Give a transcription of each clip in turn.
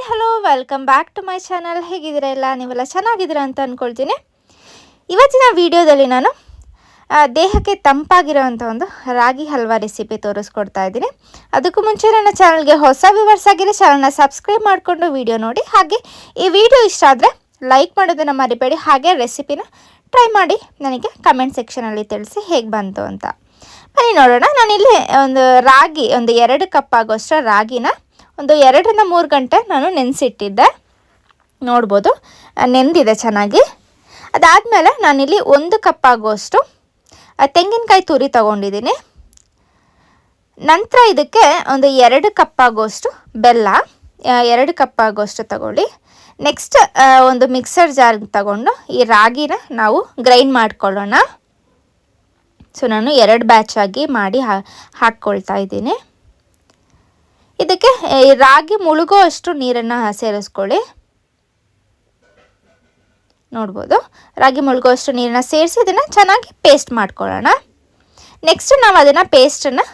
Hello welcome back to my channel. ಹೇಗಿದ್ದೀರಾ ಎಲ್ಲ? ನೀವೆಲ್ಲ ಚೆನ್ನಾಗಿದ್ದೀರಾ ಅಂತ ಅಂದ್ಕೊಳ್ತೀನಿ. ಇವತ್ತಿನ ವಿಡಿಯೋದಲ್ಲಿ ನಾನು ದೇಹಕ್ಕೆ ತಂಪಾಗಿರೋವಂಥ ಒಂದು ರಾಗಿ ಹಲ್ವಾ ರೆಸಿಪಿ ತೋರಿಸ್ಕೊಡ್ತಾ ಇದ್ದೀನಿ. ಅದಕ್ಕೂ ಮುಂಚೆ ನನ್ನ ಚಾನಲ್ಗೆ ಹೊಸ ವ್ಯೂವರ್ಸ್ ಆಗಿರೋ ಚಾನಲ್ನ ಸಬ್ಸ್ಕ್ರೈಬ್ ಮಾಡಿಕೊಂಡು ವಿಡಿಯೋ ನೋಡಿ. ಹಾಗೆ ಈ ವಿಡಿಯೋ ಇಷ್ಟ ಆದರೆ ಲೈಕ್ ಮಾಡೋದನ್ನು ಮರಿಬೇಡಿ. ಹಾಗೆ ರೆಸಿಪಿನ ಟ್ರೈ ಮಾಡಿ ನನಗೆ ಕಮೆಂಟ್ ಸೆಕ್ಷನಲ್ಲಿ ತಿಳಿಸಿ ಹೇಗೆ ಬಂತು ಅಂತ. ಬನ್ನಿ ನೋಡೋಣ. ನಾನಿಲ್ಲಿ ರಾಗಿ 2 ಕಪ್ ಆಗೋಷ್ಟು ರಾಗಿನ 2 ರಿಂದ 3 ಗಂಟೆ ನಾನು ನೆನೆಸಿಟ್ಟಿದ್ದೆ. ನೋಡ್ಬೋದು ನೆಂದಿದೆ ಚೆನ್ನಾಗಿ. ಅದಾದಮೇಲೆ ನಾನಿಲ್ಲಿ 1 ಕಪ್ ಆಗೋಷ್ಟು ತೆಂಗಿನಕಾಯಿ ತುರಿ ತೊಗೊಂಡಿದ್ದೀನಿ. ನಂತರ ಇದಕ್ಕೆ 2 ಕಪ್ ಆಗೋಷ್ಟು ಬೆಲ್ಲ, 2 ಕಪ್ ಆಗೋಷ್ಟು ತಗೊಳ್ಳಿ. ನೆಕ್ಸ್ಟ್ ಒಂದು ಮಿಕ್ಸರ್ ಜಾರ್ ತಗೊಂಡು ಈ ರಾಗಿನ ನಾವು ಗ್ರೈಂಡ್ ಮಾಡ್ಕೊಳ್ಳೋಣ. ಸೊ ನಾನು 2 ಬ್ಯಾಚ್ ಆಗಿ ಮಾಡಿ ಹಾಕ್ಕೊಳ್ತಾ ಇದ್ದೀನಿ. ಇದಕ್ಕೆ ರಾಗಿ ಮುಳುಗೋ ಅಷ್ಟು ನೀರನ್ನು ಸೇರಿಸ್ಕೊಳ್ಳಿ. ನೋಡ್ಬೋದು ರಾಗಿ ಮುಳುಗೋ ಅಷ್ಟು ನೀರನ್ನು ಸೇರಿಸಿ ಇದನ್ನು ಚೆನ್ನಾಗಿ ಪೇಸ್ಟ್ ಮಾಡ್ಕೊಳ್ಳೋಣ. ನೆಕ್ಸ್ಟ್ ನಾವು ಅದನ್ನು ಪೇಸ್ಟನ್ನು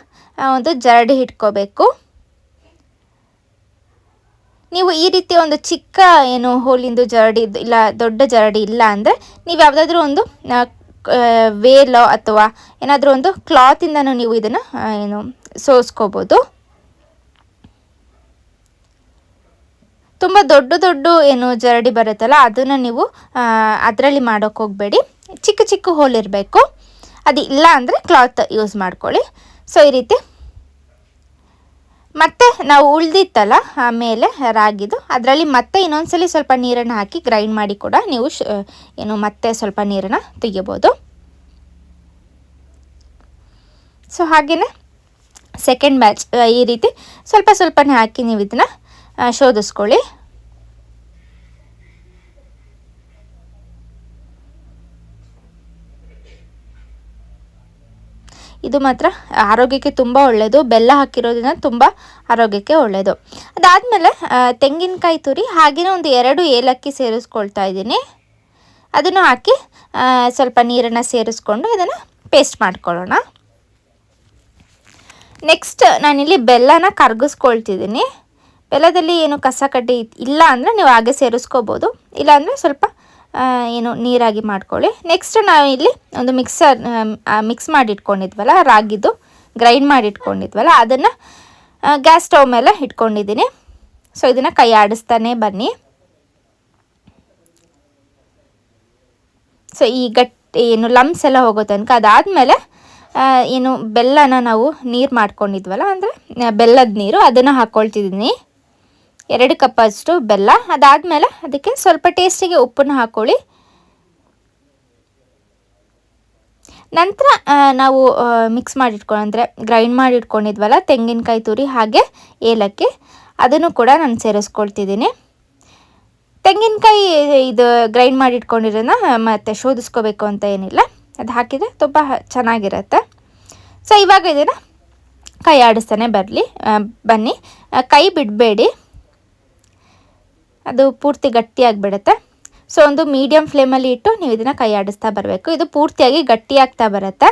ಒಂದು ಜರಡಿ ಇಟ್ಕೋಬೇಕು. ನೀವು ಈ ರೀತಿ ಒಂದು ಚಿಕ್ಕ ಹೋಲಿಂದು ಜರಡಿ ಇಲ್ಲ, ದೊಡ್ಡ ಜರಡಿ ಇಲ್ಲ ಅಂದರೆ ನೀವು ಯಾವುದಾದ್ರೂ ಒಂದು ವೇಲೋ ಅಥವಾ ಏನಾದರೂ ಒಂದು ಕ್ಲಾತಿಂದನೂ ನೀವು ಇದನ್ನು ಸೋಸ್ಕೋಬೋದು. ತುಂಬ ದೊಡ್ಡ ಜರಡಿ ಬರುತ್ತಲ್ಲ ಅದನ್ನು ನೀವು ಅದರಲ್ಲಿ ಮಾಡೋಕ್ಕೆ ಹೋಗಬೇಡಿ. ಚಿಕ್ಕ ಚಿಕ್ಕ ಹೋಲ್ ಇರಬೇಕು. ಅದು ಇಲ್ಲ ಅಂದರೆ ಕ್ಲಾತ್ ಯೂಸ್ ಮಾಡ್ಕೊಳ್ಳಿ. ಸೊ ಈ ರೀತಿ ಮತ್ತೆ ನಾವು ಉಳಿದಿತ್ತಲ್ಲ ಆಮೇಲೆ ರಾಗಿದು ಅದರಲ್ಲಿ ಮತ್ತೆ ಇನ್ನೊಂದ್ಸಲಿ ಸ್ವಲ್ಪ ನೀರನ್ನು ಹಾಕಿ ಗ್ರೈಂಡ್ ಮಾಡಿ ಕೂಡ ನೀವು ಮತ್ತೆ ಸ್ವಲ್ಪ ನೀರನ್ನು ತೆಗಿಬೋದು. ಸೊ ಹಾಗೆಯೇ ಸೆಕೆಂಡ್ ಬ್ಯಾಚ್ ಈ ರೀತಿ ಸ್ವಲ್ಪನೇ ಹಾಕಿ ನೀವು ಇದನ್ನು ಶೋಧಿಸ್ಕೊಳ್ಳಿ. ಇದು ಮಾತ್ರ ಆರೋಗ್ಯಕ್ಕೆ ತುಂಬ ಒಳ್ಳೆಯದು. ಬೆಲ್ಲ ಹಾಕಿರೋದ್ರಿಂದ ತುಂಬ ಆರೋಗ್ಯಕ್ಕೆ ಒಳ್ಳೆಯದು. ಅದಾದಮೇಲೆ ತೆಂಗಿನಕಾಯಿ ತುರಿ ಹಾಗೆಯೇ 2 ಏಲಕ್ಕಿ ಸೇರಿಸ್ಕೊಳ್ತಾ ಇದ್ದೀನಿ. ಅದನ್ನು ಹಾಕಿ ಸ್ವಲ್ಪ ನೀರನ್ನು ಸೇರಿಸ್ಕೊಂಡು ಇದನ್ನು ಪೇಸ್ಟ್ ಮಾಡ್ಕೊಳ್ಳೋಣ. ನೆಕ್ಸ್ಟ್ ನಾನಿಲ್ಲಿ ಬೆಲ್ಲನ ಕರಗಿಸ್ಕೊಳ್ತಿದ್ದೀನಿ. ಬೆಲ್ಲದಲ್ಲಿ ಕಸ ಕಡ್ಡಿ ಇಲ್ಲ ಅಂದರೆ ನೀವು ಹಾಗೆ ಸೇರಿಸ್ಕೋಬೋದು, ಇಲ್ಲಾಂದರೆ ಸ್ವಲ್ಪ ನೀರಾಗಿ ಮಾಡ್ಕೊಳ್ಳಿ. ನೆಕ್ಸ್ಟ್ ನಾವು ಇಲ್ಲಿ ಒಂದು ಮಿಕ್ಸ್ ಮಾಡಿಟ್ಕೊಂಡಿದ್ವಲ್ಲ ರಾಗಿದು ಗ್ರೈಂಡ್ ಮಾಡಿಟ್ಕೊಂಡಿದ್ವಲ್ಲ ಅದನ್ನು ಗ್ಯಾಸ್ ಸ್ಟವ್ ಮೇಲೆ ಇಟ್ಕೊಂಡಿದ್ದೀನಿ. ಸೊ ಇದನ್ನು ಕೈ ಆಡಿಸ್ತಾನೆ ಬನ್ನಿ. ಸೊ ಈ ಗಟ್ಟಿ ಲಮ್ಸ್ ಎಲ್ಲ ಹೋಗೋ ತನಕ. ಅದಾದಮೇಲೆ ಬೆಲ್ಲನ ನಾವು ನೀರು ಮಾಡ್ಕೊಂಡಿದ್ವಲ್ಲ ಅಂದರೆ ಬೆಲ್ಲದ ನೀರು ಅದನ್ನು ಹಾಕ್ಕೊಳ್ತಿದ್ದೀನಿ. 2 ಕಪ್ ಅಷ್ಟು ಬೆಲ್ಲ. ಅದಾದಮೇಲೆ ಅದಕ್ಕೆ ಸ್ವಲ್ಪ ಟೇಸ್ಟಿಗೆ ಉಪ್ಪನ್ನು ಹಾಕ್ಕೊಳ್ಳಿ. ನಂತರ ನಾವು ಮಿಕ್ಸ್ ಮಾಡಿಟ್ಕೊಂಡು ಗ್ರೈಂಡ್ ಮಾಡಿಟ್ಕೊಂಡಿದ್ವಲ್ಲ ತೆಂಗಿನಕಾಯಿ ತುರಿ ಹಾಗೆ ಏಲಕ್ಕಿ ಅದನ್ನು ಕೂಡ ನಾನು ಸೇರಿಸ್ಕೊಳ್ತಿದ್ದೀನಿ. ತೆಂಗಿನಕಾಯಿ ಇದು ಗ್ರೈಂಡ್ ಮಾಡಿಟ್ಕೊಂಡಿರೋದನ್ನ ಮತ್ತೆ ಶೋಧಿಸ್ಕೋಬೇಕು ಅಂತ ಏನಿಲ್ಲ, ಅದು ಹಾಕಿದರೆ ತುಂಬ ಚೆನ್ನಾಗಿರುತ್ತೆ. ಸೊ ಇವಾಗ ಇದನ್ನು ಕೈ ಆಡಿಸ್ತಾನೆ ಬನ್ನಿ. ಕೈ ಬಿಡಬೇಡಿ, ಅದು ಪೂರ್ತಿ ಗಟ್ಟಿಯಾಗಿಬಿಡುತ್ತೆ. ಸೊ ಒಂದು ಮೀಡಿಯಮ್ ಫ್ಲೇಮಲ್ಲಿ ಇಟ್ಟು ನೀವು ಇದನ್ನು ಕೈ ಆಡಿಸ್ತಾ ಬರಬೇಕು. ಇದು ಪೂರ್ತಿಯಾಗಿ ಗಟ್ಟಿಯಾಗ್ತಾ ಬರುತ್ತೆ.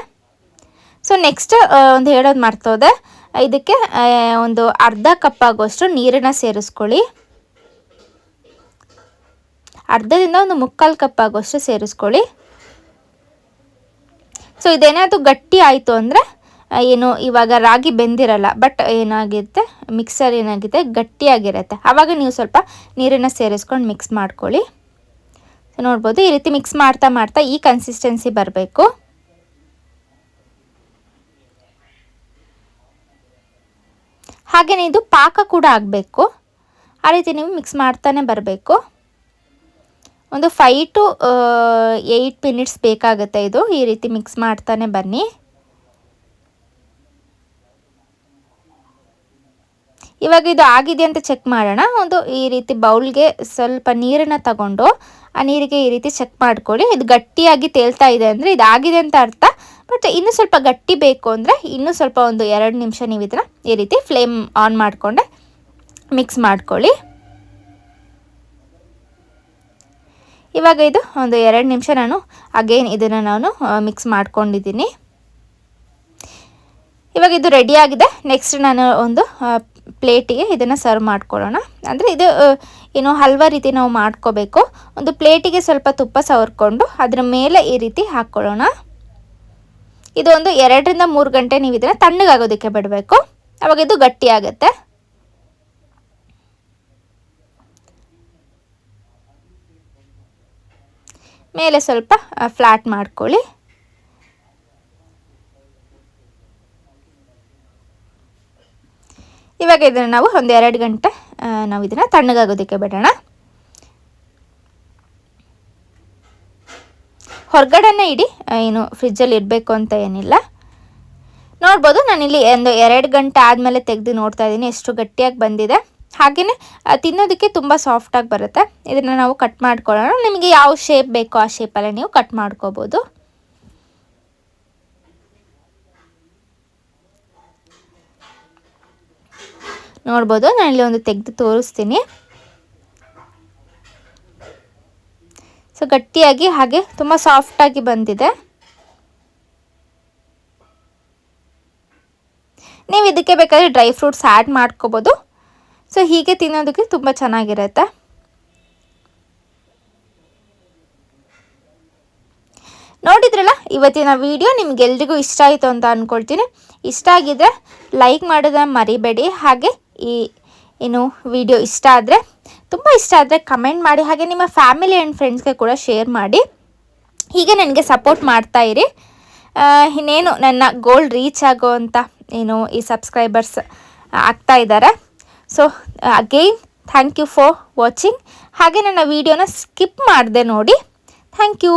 ಸೊ ನೆಕ್ಸ್ಟ್ ಹೇಳೋದು ಮರ್ತೋದೆ, ಇದಕ್ಕೆ ಅರ್ಧ ಕಪ್ ಆಗೋಷ್ಟು ನೀರನ್ನು ಸೇರಿಸ್ಕೊಳ್ಳಿ. ಅರ್ಧದಿಂದ 3/4 ಕಪ್ ಆಗೋಷ್ಟು ಸೇರಿಸ್ಕೊಳ್ಳಿ. ಸೊ ಇದೇನಾದರೂ ಗಟ್ಟಿ ಆಯಿತು ಅಂದರೆ ಇವಾಗ ರಾಗಿ ಬೆಂದಿರಲ್ಲ, ಬಟ್ ಏನಾಗಿರುತ್ತೆ ಮಿಕ್ಸರ್ ಏನಾಗಿದೆ ಗಟ್ಟಿಯಾಗಿರುತ್ತೆ. ಆವಾಗ ನೀವು ಸ್ವಲ್ಪ ನೀರನ್ನು ಸೇರಿಸ್ಕೊಂಡು ಮಿಕ್ಸ್ ಮಾಡ್ಕೊಳ್ಳಿ. ನೋಡ್ಬೋದು ಈ ರೀತಿ ಮಿಕ್ಸ್ ಮಾಡ್ತಾ ಈ ಕನ್ಸಿಸ್ಟೆನ್ಸಿ ಬರಬೇಕು. ಹಾಗೆಯೇ ಇದು ಪಾಕ ಕೂಡ ಆಗಬೇಕು. ಆ ರೀತಿ ನೀವು ಮಿಕ್ಸ್ ಮಾಡ್ತಾನೆ ಬರಬೇಕು. 5 to 8 ಮಿನಿಟ್ಸ್ ಬೇಕಾಗುತ್ತೆ ಇದು. ಈ ರೀತಿ ಮಿಕ್ಸ್ ಮಾಡ್ತಾನೆ ಬನ್ನಿ. ಇವಾಗ ಇದು ಆಗಿದೆ ಅಂತ ಚೆಕ್ ಮಾಡೋಣ. ಈ ರೀತಿ ಬೌಲ್ಗೆ ಸ್ವಲ್ಪ ನೀರನ್ನು ತಗೊಂಡು ಆ ನೀರಿಗೆ ಈ ರೀತಿ ಚೆಕ್ ಮಾಡ್ಕೊಳ್ಳಿ. ಇದು ಗಟ್ಟಿಯಾಗಿ ತೇಲ್ತಾ ಇದೆ ಅಂದರೆ ಇದು ಆಗಿದೆ ಅಂತ ಅರ್ಥ. ಬಟ್ ಇನ್ನೂ ಸ್ವಲ್ಪ ಗಟ್ಟಿ ಬೇಕು ಅಂದರೆ ಇನ್ನೂ ಸ್ವಲ್ಪ 2 ನಿಮಿಷ ನೀವು ಇದನ್ನು ಈ ರೀತಿ ಫ್ಲೇಮ್ ಆನ್ ಮಾಡಿಕೊಂಡೆ ಮಿಕ್ಸ್ ಮಾಡ್ಕೊಳ್ಳಿ. ಇವಾಗ ಇದು 2 ನಿಮಿಷ ನಾನು ಅಗೇನ್ ಇದನ್ನು ನಾನು ಮಿಕ್ಸ್ ಮಾಡ್ಕೊಂಡಿದ್ದೀನಿ. ಇವಾಗ ಇದು ರೆಡಿಯಾಗಿದೆ. ನೆಕ್ಸ್ಟ್ ನಾನು ಒಂದು ಪ್ಲೇಟಿಗೆ ಇದನ್ನು ಸರ್ವ್ ಮಾಡ್ಕೊಳ್ಳೋಣ. ಅಂದರೆ ಇದು ಏನು ಹಲ್ವಾ ರೀತಿ ನಾವು ಮಾಡ್ಕೋಬೇಕು. ಒಂದು ಪ್ಲೇಟಿಗೆ ಸ್ವಲ್ಪ ತುಪ್ಪ ಸವರ್ಕೊಂಡು ಅದರ ಮೇಲೆ ಈ ರೀತಿ ಹಾಕ್ಕೊಳ್ಳೋಣ. ಇದು ಒಂದು 2 ರಿಂದ 3 ಗಂಟೆ ನೀವು ಇದನ್ನು ತಣ್ಣಗಾಗೋದಕ್ಕೆ ಬಿಡಬೇಕು. ಅವಾಗ ಇದು ಗಟ್ಟಿ ಆಗುತ್ತೆ. ಮೇಲೆ ಸ್ವಲ್ಪ ಫ್ಲಾಟ್ ಮಾಡ್ಕೊಳ್ಳಿ. ಇವಾಗ ಇದನ್ನು ನಾವು ಒಂದು 2 ಗಂಟೆ ನಾವು ಇದನ್ನು ತಣ್ಣಗಾಗೋದಕ್ಕೆ ಬಿಡೋಣ. ಹೊರಗಡೆನೇ ಇಡಿ, ಏನು ಫ್ರಿಜ್ಜಲ್ಲಿ ಇಡಬೇಕು ಅಂತ ಏನಿಲ್ಲ. ನೋಡ್ಬೋದು ನಾನಿಲ್ಲಿ ಒಂದು 2 ಗಂಟೆ ಆದಮೇಲೆ ತೆಗೆದು ನೋಡ್ತಾ ಇದ್ದೀನಿ ಎಷ್ಟು ಗಟ್ಟಿಯಾಗಿ ಬಂದಿದೆ. ಹಾಗೆಯೇ ತಿನ್ನೋದಕ್ಕೆ ತುಂಬ ಸಾಫ್ಟಾಗಿ ಬರುತ್ತೆ. ಇದನ್ನು ನಾವು ಕಟ್ ಮಾಡ್ಕೊಳ್ಳೋಣ. ನಿಮಗೆ ಯಾವ ಶೇಪ್ ಬೇಕೋ ಆ ಶೇಪಲ್ಲೇ ನೀವು ಕಟ್ ಮಾಡ್ಕೋಬೋದು. ನೋಡ್ಬೋದು ನಾನಿಲ್ಲಿ ಒಂದು ತೆಗೆದು ತೋರಿಸ್ತೀನಿ. ಸೊ ಗಟ್ಟಿಯಾಗಿ ಹಾಗೆ ತುಂಬ ಸಾಫ್ಟಾಗಿ ಬಂದಿದೆ. ನೀವು ಇದಕ್ಕೆ ಬೇಕಾದರೆ ಡ್ರೈ ಫ್ರೂಟ್ಸ್ ಆ್ಯಡ್ ಮಾಡ್ಕೋಬೋದು. ಸೊ ಹೀಗೆ ತಿನ್ನೋದಕ್ಕೆ ತುಂಬ ಚೆನ್ನಾಗಿರುತ್ತೆ. ನೋಡಿದ್ರಲ್ಲ ಇವತ್ತಿನ ವಿಡಿಯೋ ನಿಮಗೆಲ್ರಿಗೂ ಇಷ್ಟ ಆಯಿತು ಅಂತ ಅಂದ್ಕೊಳ್ತೀನಿ. ಇಷ್ಟ ಆಗಿದ್ರೆ ಲೈಕ್ ಮಾಡೋದನ್ನ ಮರಿಬೇಡಿ. ಹಾಗೆ ಈ ಏನು ವಿಡಿಯೋ ಇಷ್ಟ ಆದರೆ, ತುಂಬ ಇಷ್ಟ ಆದರೆ ಕಮೆಂಟ್ ಮಾಡಿ. ಹಾಗೆ ನಿಮ್ಮ ಫ್ಯಾಮಿಲಿ ಆ್ಯಂಡ್ ಫ್ರೆಂಡ್ಸ್ಗೆ ಕೂಡ ಶೇರ್ ಮಾಡಿ. ಹೀಗೆ ನನಗೆ ಸಪೋರ್ಟ್ ಮಾಡ್ತಾಯಿರಿ. ಇನ್ನೇನು ನನ್ನ ಗೋಲ್ ರೀಚ್ ಆಗೋ ಅಂತ ಏನು ಈ ಸಬ್ಸ್ಕ್ರೈಬರ್ಸ್ ಆಗ್ತಾ ಇದ್ದಾರೆ. So again thank you for watching. ಹಾಗೆ ನನ್ನ ವಿಡಿಯೋನ ಸ್ಕಿಪ್ ಮಾಡದೆ ನೋಡಿ. Thank you.